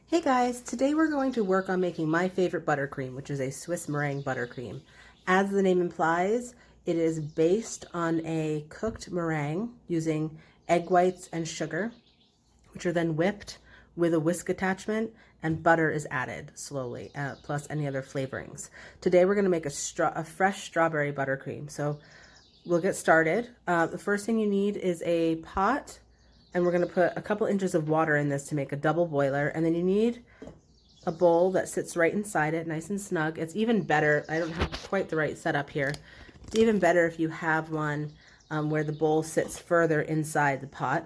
Hey guys, today we're going to work on making my favorite buttercream, which is a Swiss meringue buttercream. As the name implies, it is based on a cooked meringue using egg whites and sugar, which are then whipped with a whisk attachment, and butter is added slowly, plus any other flavorings. Today we're going to make a fresh strawberry buttercream. So we'll get started. The first thing you need is a pot, and we're going to put a couple inches of water in this to make a double boiler. And then you need a bowl that sits right inside it, nice and snug. It's even better, I don't have quite the right setup here. It's even better if you have one where the bowl sits further inside the pot.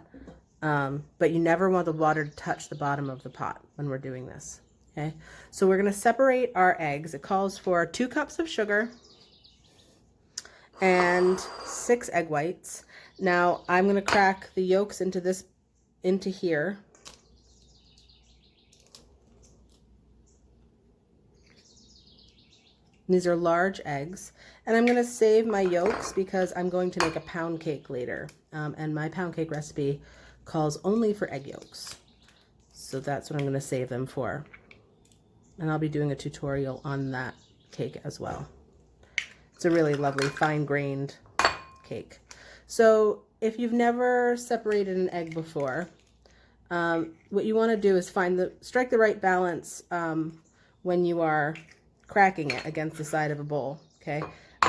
But you never want the water to touch the bottom of the pot when we're doing this. Okay, so we're going to separate our eggs. It calls for 2 cups of sugar and 6 egg whites. Now I'm going to crack the yolks into here. These are large eggs, and I'm going to save my yolks because I'm going to make a pound cake later, and my pound cake recipe calls only for egg yolks, so that's what I'm going to save them for, and I'll be doing a tutorial on that cake as well. It's a really lovely fine-grained cake. So if you've never separated an egg before, what you want to do is strike the right balance when you are cracking it against the side of a bowl. Okay,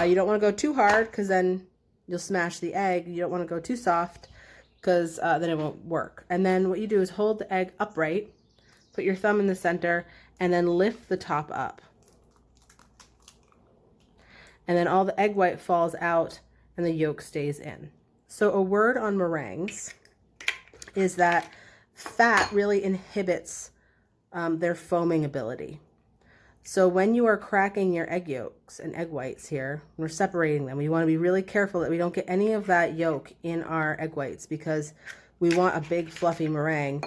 you don't want to go too hard because then you'll smash the egg. You don't want to go too soft because then it won't work. And then what you do is hold the egg upright, put your thumb in the center, and then lift the top up. And then all the egg white falls out and the yolk stays in. So a word on meringues is that fat really inhibits their foaming ability. So when you are cracking your egg yolks and egg whites here, we're separating them. We want to be really careful that we don't get any of that yolk in our egg whites because we want a big fluffy meringue.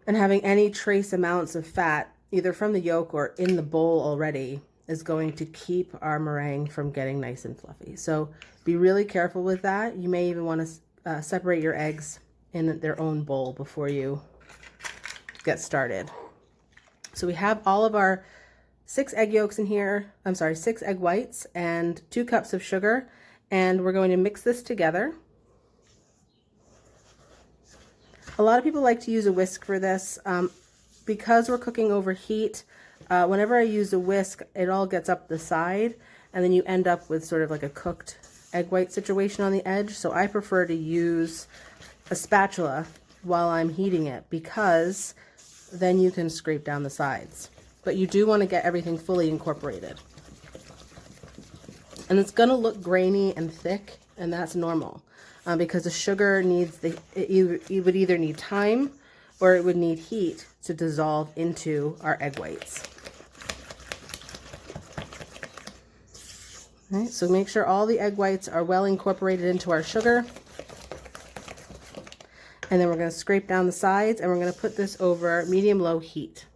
And having any trace amounts of fat, either from the yolk or in the bowl already, is going to keep our meringue from getting nice and fluffy. So be really careful with that. You may even want to separate your eggs in their own bowl before you get started. So we have all of our 6 egg yolks in here, 6 egg whites and 2 cups of sugar, and we're going to mix this together. A lot of people like to use a whisk for this. Because we're cooking over heat, whenever I use a whisk, it all gets up the side, and then you end up with sort of like a cooked egg white situation on the edge. So I prefer to use a spatula while I'm heating it because then you can scrape down the sides. But you do want to get everything fully incorporated. And it's going to look grainy and thick, and that's normal because the sugar needs it would either need time or it would need heat to dissolve into our egg whites. All right, so make sure all the egg whites are well incorporated into our sugar. And then we're going to scrape down the sides, and we're going to put this over medium-low heat.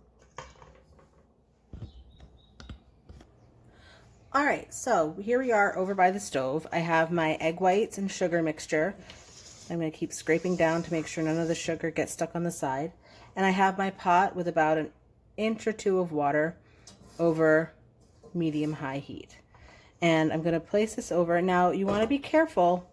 All right, so here we are over by the stove. I have my egg whites and sugar mixture. I'm going to keep scraping down to make sure none of the sugar gets stuck on the side. And I have my pot with about an inch or 2 of water over medium-high heat. And I'm going to place this over. Now, you want to be careful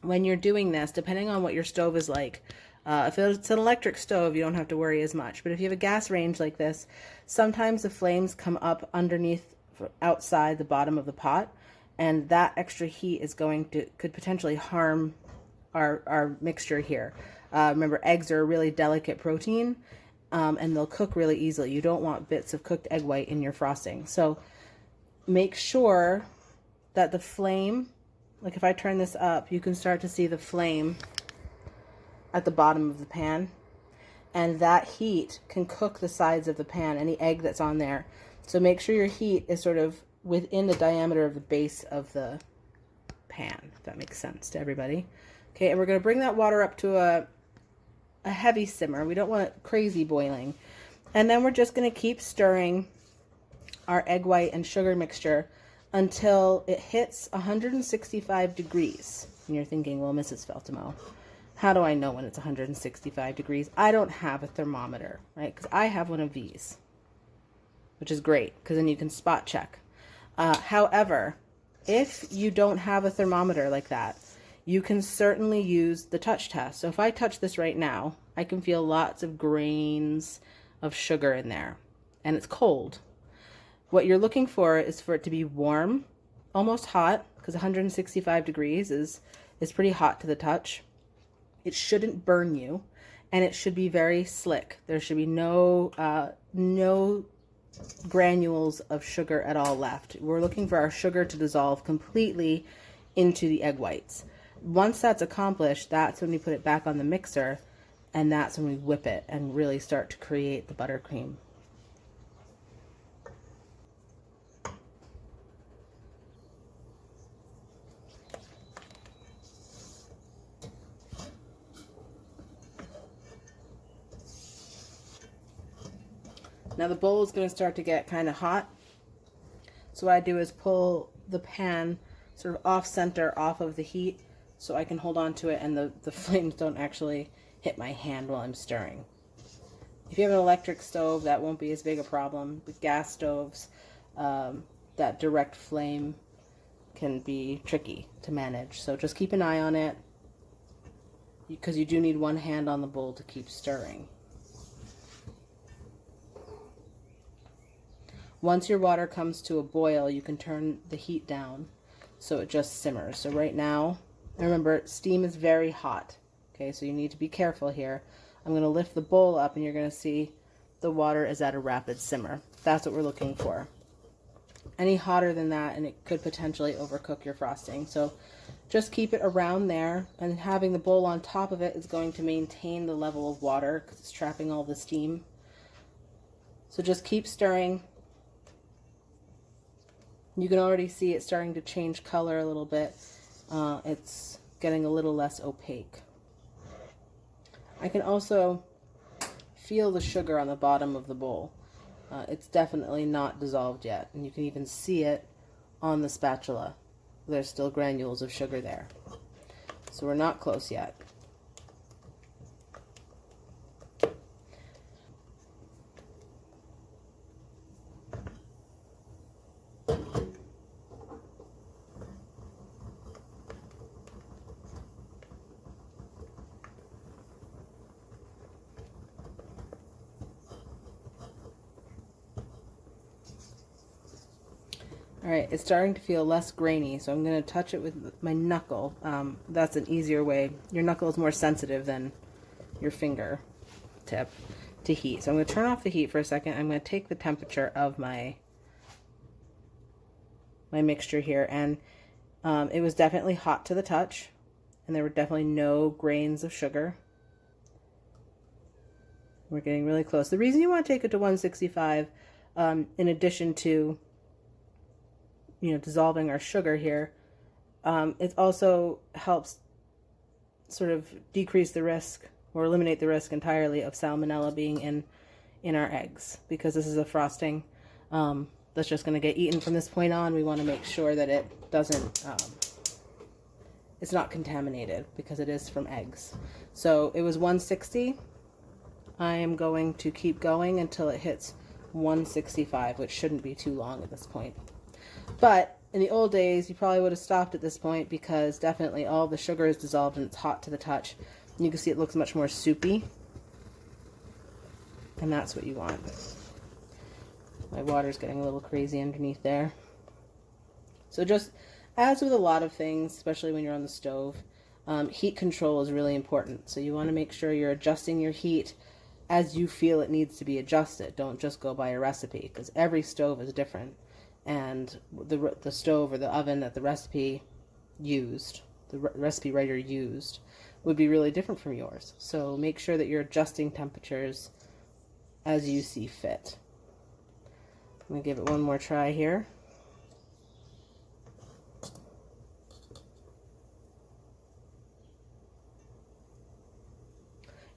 when you're doing this, depending on what your stove is like. If it's an electric stove, you don't have to worry as much. But if you have a gas range like this, sometimes the flames come up underneath, outside the bottom of the pot, and that extra heat is could potentially harm our mixture here. Remember, eggs are a really delicate protein, and they'll cook really easily. You don't want bits of cooked egg white in your frosting. So make sure that the flame, like if I turn this up, you can start to see the flame at the bottom of the pan, and that heat can cook the sides of the pan, any egg that's on there. So make sure your heat is sort of within the diameter of the base of the pan, if that makes sense to everybody. Okay, and we're going to bring that water up to a heavy simmer. We don't want it crazy boiling. And then we're just going to keep stirring our egg white and sugar mixture until it hits 165 degrees. And you're thinking, well, Mrs. Feltimo, How do I know when it's 165 degrees? I don't have a thermometer, right? Because I have one of these, which is great because then you can spot check. However, if you don't have a thermometer like that, you can certainly use the touch test. So if I touch this right now, I can feel lots of grains of sugar in there, and it's cold. What you're looking for is for it to be warm, almost hot, because 165 degrees is pretty hot to the touch. It shouldn't burn you, and it should be very slick. There should be no granules of sugar at all left. We're looking for our sugar to dissolve completely into the egg whites. Once that's accomplished, that's when we put it back on the mixer, and that's when we whip it and really start to create the buttercream. Now the bowl is going to start to get kind of hot. So what I do is pull the pan sort of off center, off of the heat, so I can hold on to it and the flames don't actually hit my hand while I'm stirring. If you have an electric stove, that won't be as big a problem. With gas stoves, that direct flame can be tricky to manage. So just keep an eye on it, because you do need one hand on the bowl to keep stirring. Once your water comes to a boil, you can turn the heat down so it just simmers. So right now, remember, steam is very hot. Okay, so you need to be careful here. I'm going to lift the bowl up and you're going to see the water is at a rapid simmer. That's what we're looking for. Any hotter than that and it could potentially overcook your frosting. So just keep it around there, and having the bowl on top of it is going to maintain the level of water because it's trapping all the steam. So just keep stirring. You can already see it starting to change color a little bit. It's getting a little less opaque. I can also feel the sugar on the bottom of the bowl. It's definitely not dissolved yet, and you can even see it on the spatula. There's still granules of sugar there. So we're not close yet. All right, it's starting to feel less grainy, so I'm going to touch it with my knuckle. That's an easier way. Your knuckle is more sensitive than your finger tip to heat. So I'm going to turn off the heat for a second. I'm going to take the temperature of my mixture here, and it was definitely hot to the touch, and there were definitely no grains of sugar. We're getting really close. The reason you want to take it to 165, in addition to dissolving our sugar here, it also helps sort of decrease the risk or eliminate the risk entirely of salmonella being in our eggs, because this is a frosting that's just going to get eaten from this point on. We want to make sure that it doesn't, it's not contaminated, because it is from eggs. So it was 160. I am going to keep going until it hits 165, which shouldn't be too long at this point. But in the old days, you probably would have stopped at this point, because definitely all the sugar is dissolved and it's hot to the touch. And you can see it looks much more soupy. And that's what you want. My water's getting a little crazy underneath there. So just as with a lot of things, especially when you're on the stove, heat control is really important. So you want to make sure you're adjusting your heat as you feel it needs to be adjusted. Don't just go by a recipe, because every stove is different. And the stove or the oven that the recipe writer used would be really different from yours. So make sure that you're adjusting temperatures as you see fit. I'm going to give it one more try here.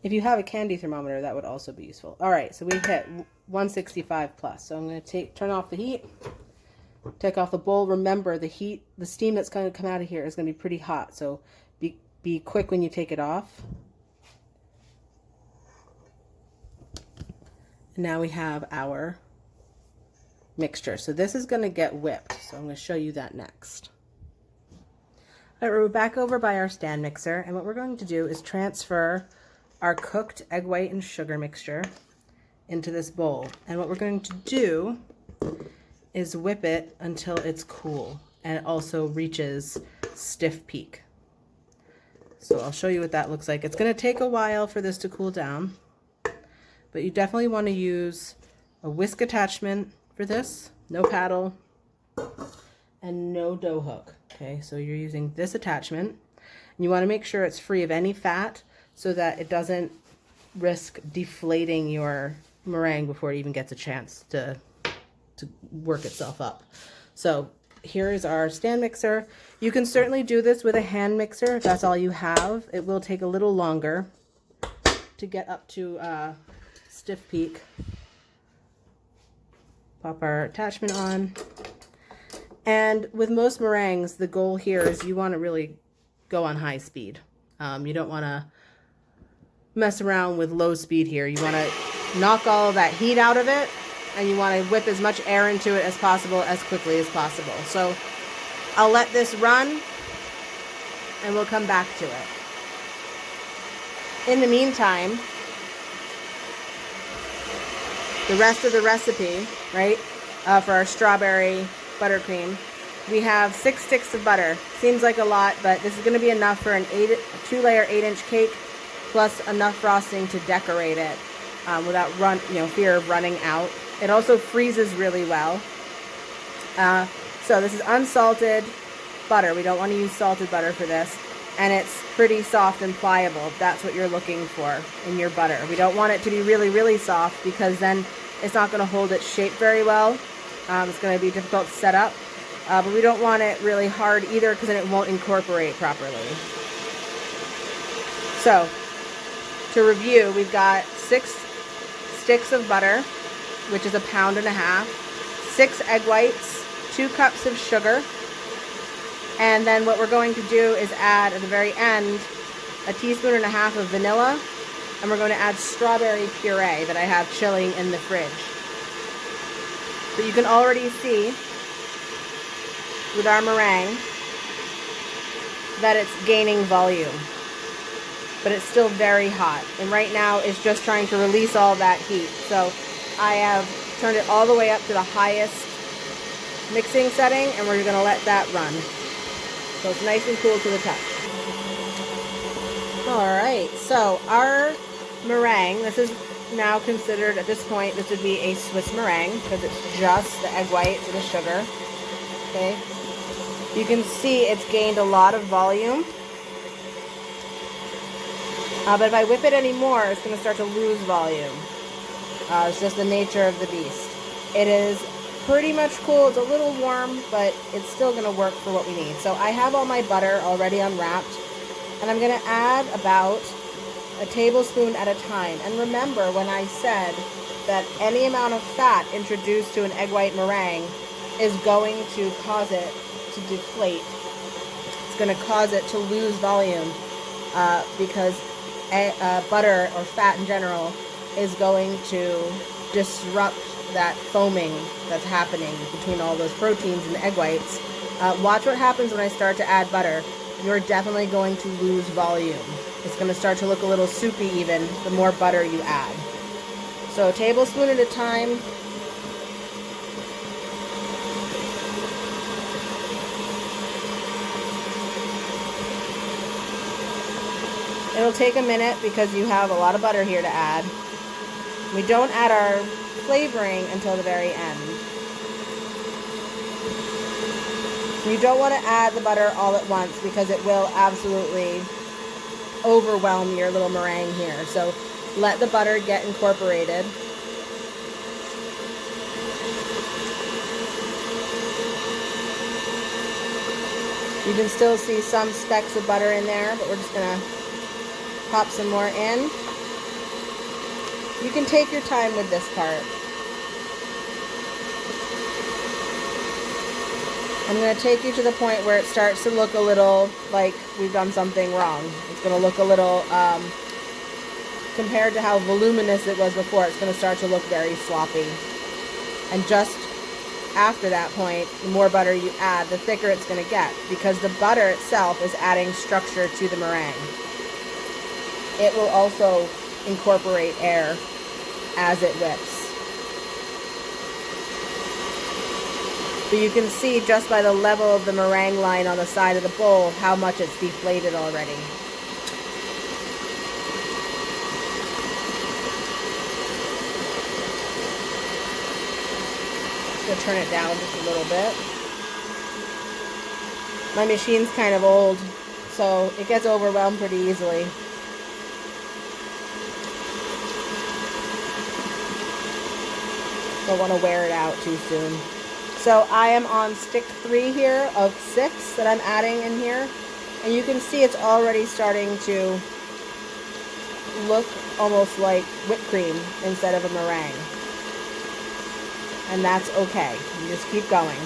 If you have a candy thermometer, that would also be useful. All right, so we hit 165 plus. So I'm going to turn off the heat. Take off the bowl. Remember, the steam that's going to come out of here is going to be pretty hot. So be quick when you take it off. And now we have our mixture. So this is going to get whipped. So I'm going to show you that next. All right, we're back over by our stand mixer, and what we're going to do is transfer our cooked egg white and sugar mixture into this bowl. And what we're going to do is whip it until it's cool and it also reaches stiff peak. So I'll show you what that looks like. It's going to take a while for this to cool down, but you definitely want to use a whisk attachment for this, no paddle, and no dough hook. Okay, so you're using this attachment, and you want to make sure it's free of any fat so that it doesn't risk deflating your meringue before it even gets a chance to work itself up. So here is our stand mixer. You can certainly do this with a hand mixer if that's all you have. It will take a little longer to get up to stiff peak. Pop our attachment on. And with most meringues, the goal here is you want to really go on high speed. You don't want to mess around with low speed here. You want to knock all of that heat out of it, and you want to whip as much air into it as possible as quickly as possible. So I'll let this run and we'll come back to it. In the meantime, the rest of the recipe, right, for our strawberry buttercream, we have 6 sticks of butter. Seems like a lot, but this is going to be enough for a 2-layer 8-inch cake, plus enough frosting to decorate it without fear of running out. It also freezes really well. So this is unsalted butter. We don't want to use salted butter for this. And it's pretty soft and pliable. That's what you're looking for in your butter. We don't want it to be really, really soft because then it's not going to hold its shape very well. It's going to be difficult to set up. But we don't want it really hard either because then it won't incorporate properly. So to review, we've got 6 sticks of butter, which is 1.5 pounds, 6 egg whites, 2 cups of sugar, and then what we're going to do is add at the very end 1.5 teaspoons of vanilla, and we're going to add strawberry puree that I have chilling in the fridge. But you can already see with our meringue that it's gaining volume, but it's still very hot, and right now it's just trying to release all that heat. So I have turned it all the way up to the highest mixing setting, and we're going to let that run. So it's nice and cool to the touch. Alright, so our meringue, this is now considered, at this point, this would be a Swiss meringue because it's just the egg whites and the sugar. Okay, you can see it's gained a lot of volume. But if I whip it anymore, it's going to start to lose volume. It's just the nature of the beast. It is pretty much cool. It's a little warm, but it's still going to work for what we need. So I have all my butter already unwrapped, and I'm going to add about a tablespoon at a time. And remember when I said that any amount of fat introduced to an egg white meringue is going to cause it to deflate. It's going to cause it to lose volume because butter or fat in general is going to disrupt that foaming that's happening between all those proteins and the egg whites. Watch what happens when I start to add butter. You're definitely going to lose volume. It's going to start to look a little soupy even the more butter you add. So a tablespoon at a time. It'll take a minute because you have a lot of butter here to add. We don't add our flavoring until the very end. You don't want to add the butter all at once because it will absolutely overwhelm your little meringue here. So let the butter get incorporated. You can still see some specks of butter in there, but we're just going to pop some more in. You can take your time with this part. I'm going to take you to the point where it starts to look a little like we've done something wrong. It's going to look a little, compared to how voluminous it was before, it's going to start to look very sloppy. And just after that point, the more butter you add, the thicker it's going to get, because the butter itself is adding structure to the meringue. It will also incorporate air as it whips. But you can see just by the level of the meringue line on the side of the bowl how much it's deflated already. Just turn it down just a little bit. My machine's kind of old, so it gets overwhelmed pretty easily. Don't want to wear it out too soon. So I am on stick 3 here of 6 that I'm adding in here. And you can see it's already starting to look almost like whipped cream instead of a meringue. And that's okay. You just keep going.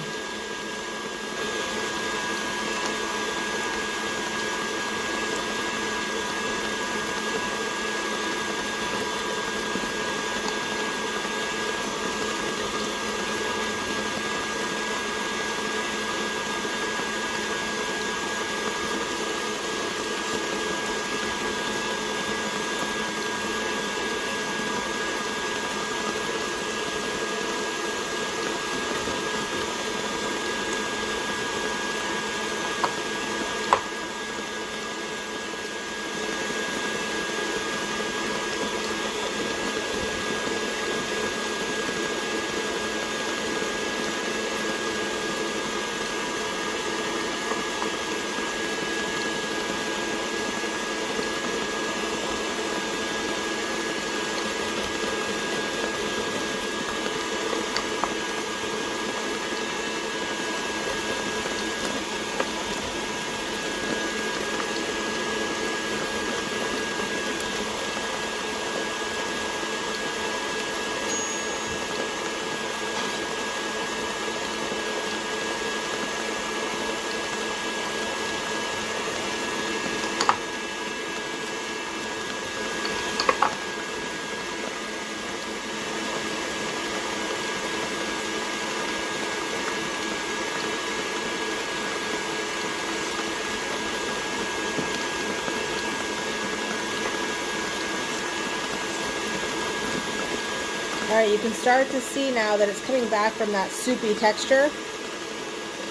Alright, you can start to see now that it's coming back from that soupy texture.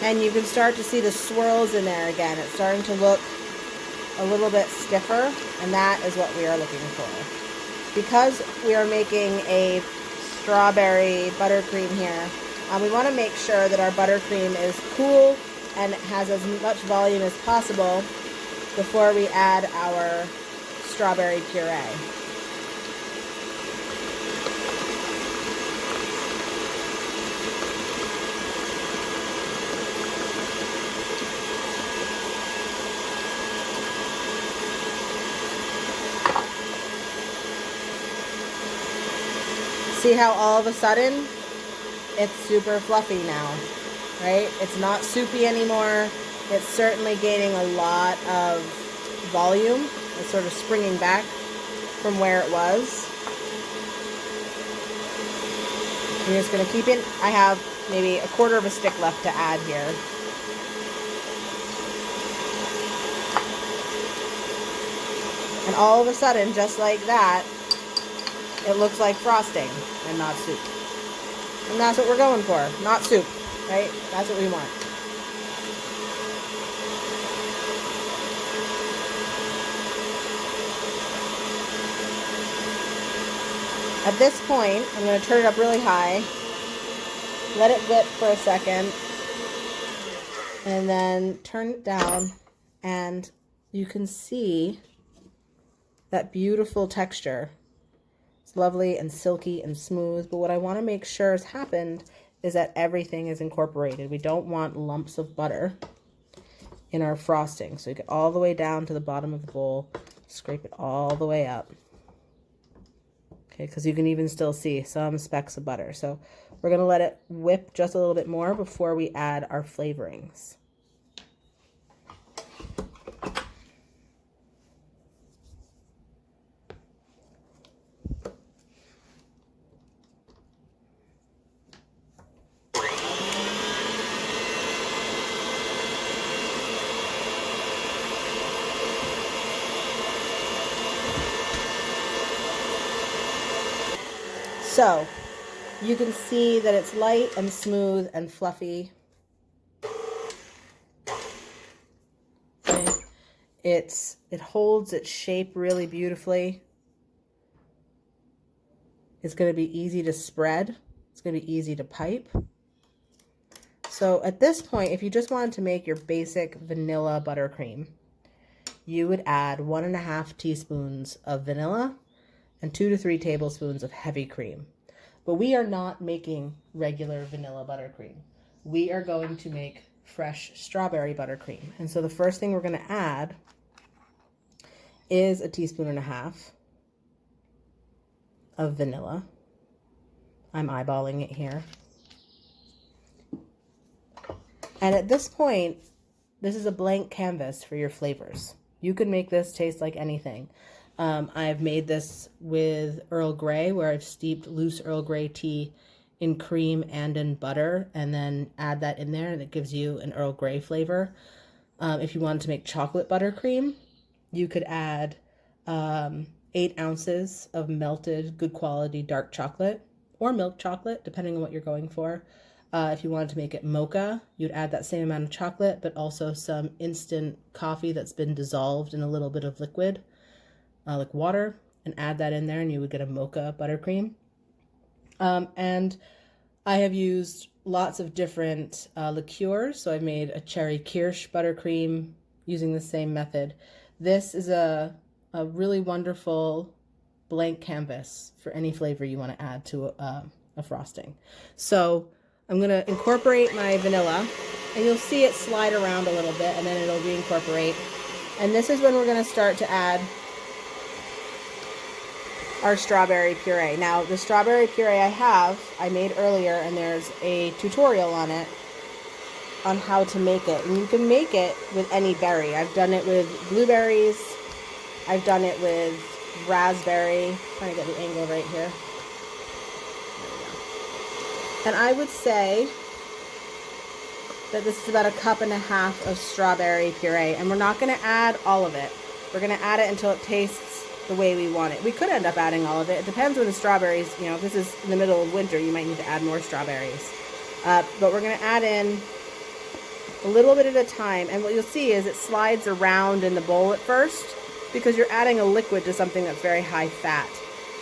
And you can start to see the swirls in there again. It's starting to look a little bit stiffer, and that is what we are looking for. Because we are making a strawberry buttercream here, we want to make sure that our buttercream is cool and has as much volume as possible before we add our strawberry puree. See how all of a sudden it's super fluffy now, right? It's not soupy anymore. It's certainly gaining a lot of volume. It's sort of springing back from where it was. I'm just going to keep it. I have maybe a quarter of a stick left to add here. And all of a sudden, just like that, it looks like frosting and not soup. And that's what we're going for. Not soup, right? That's what we want. At this point, I'm going to turn it up really high. Let it whip for a second. And then turn it down. And you can see that beautiful texture. Lovely and silky and smooth, but what I want to make sure has happened is that everything is incorporated. We don't want lumps of butter in our frosting. So you get all the way down to the bottom of the bowl, scrape it all the way up. Okay, because you can even still see some specks of butter. So we're going to let it whip just a little bit more before we add our flavorings. So you can see that it's light and smooth and fluffy. Okay. It holds its shape really beautifully. It's going to be easy to spread. It's going to be easy to pipe. So at this point, if you just wanted to make your basic vanilla buttercream, you would add 1.5 teaspoons of vanilla and 2 to 3 tablespoons of heavy cream. But we are not making regular vanilla buttercream. We are going to make fresh strawberry buttercream. And so the first thing we're going to add is 1.5 teaspoons of vanilla. I'm eyeballing it here. And at this point, this is a blank canvas for your flavors. You can make this taste like anything. I've made this with Earl Grey, where I've steeped loose Earl Grey tea in cream and in butter, and then add that in there, and it gives you an Earl Grey flavor. If you wanted to make chocolate buttercream, you could add 8 ounces of melted, good quality dark chocolate, or milk chocolate, depending on what you're going for. If you wanted to make it mocha, you'd add that same amount of chocolate, but also some instant coffee that's been dissolved in a little bit of liquid, like water, and add that in there, and you would get a mocha buttercream. And I have used lots of different liqueurs. So I've made a cherry kirsch buttercream using the same method. This is a really wonderful blank canvas for any flavor you want to add to a frosting. So I'm going to incorporate my vanilla, and you'll see it slide around a little bit, and then it'll reincorporate. And this is when we're going to start to add our strawberry puree. Now, the strawberry puree I made earlier, and there's a tutorial on it on how to make it. And you can make it with any berry. I've done it with blueberries. I've done it with raspberry. I'm trying to get the angle right here. There we go. And I would say that this is about 1.5 cups of strawberry puree. And we're not going to add all of it. We're going to add it until it tastes the way we want it. We could end up adding all of it. It depends on the strawberries. You know, if this is in the middle of winter, you might need to add more strawberries. But we're going to add in a little bit at a time. And what you'll see is it slides around in the bowl at first, because you're adding a liquid to something that's very high fat.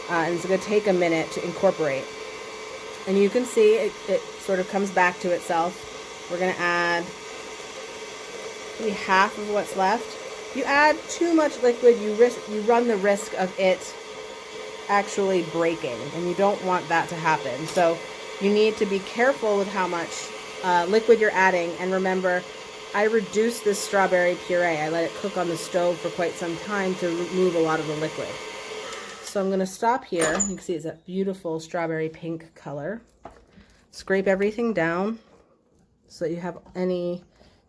And it's going to take a minute to incorporate. And you can see it sort of comes back to itself. We're going to add maybe half of what's left. You add too much liquid, you run the risk of it actually breaking, and you don't want that to happen. So you need to be careful with how much liquid you're adding. And remember, I reduced this strawberry puree. I let it cook on the stove for quite some time to remove a lot of the liquid. So I'm going to stop here. You can see it's a beautiful strawberry pink color. Scrape everything down so that you have any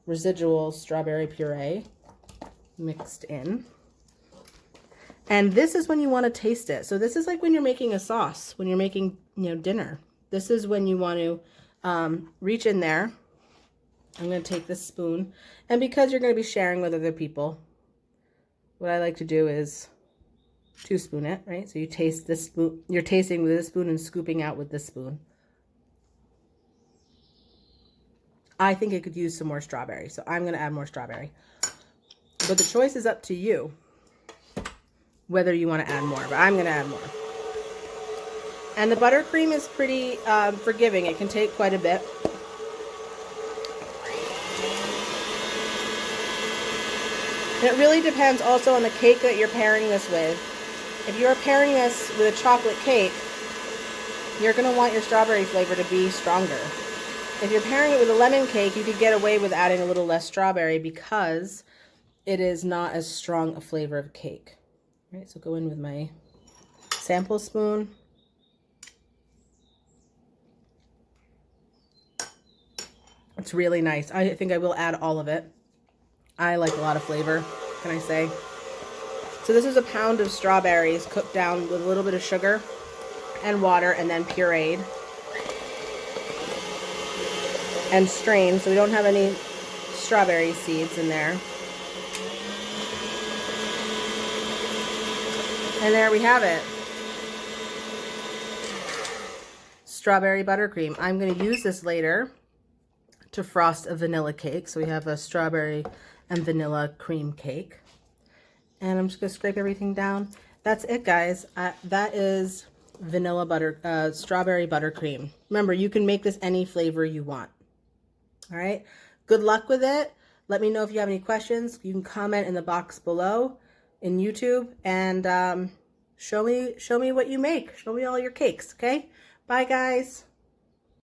residual strawberry puree mixed in. And this is when you want to taste it. So this is like when you're making a sauce, when you're making, dinner. This is when you want to reach in there. I'm going to take this spoon, and because you're going to be sharing with other people, what I like to do is 2-spoon it, right? So you taste this spoon, you're tasting with this spoon and scooping out with this spoon. I think it could use some more strawberry, so I'm going to add more strawberry. But the choice is up to you whether you want to add more, but I'm going to add more. And the buttercream is pretty forgiving. It can take quite a bit. And it really depends also on the cake that you're pairing this with. If you're pairing this with a chocolate cake, you're going to want your strawberry flavor to be stronger. If you're pairing it with a lemon cake, you could get away with adding a little less strawberry because it is not as strong a flavor of cake. All right, so go in with my sample spoon. It's really nice. I think I will add all of it. I like a lot of flavor, can I say? So this is a pound of strawberries cooked down with a little bit of sugar and water and then pureed and strained, so we don't have any strawberry seeds in there. And there we have it. Strawberry buttercream. I'm going to use this later to frost a vanilla cake. So we have a strawberry and vanilla cream cake. And I'm just going to scrape everything down. That's it, guys. That is vanilla strawberry buttercream. Remember, you can make this any flavor you want. All right. Good luck with it. Let me know if you have any questions. You can comment in the box below in YouTube and show me what you make. Show me all your cakes. Okay. Bye, guys.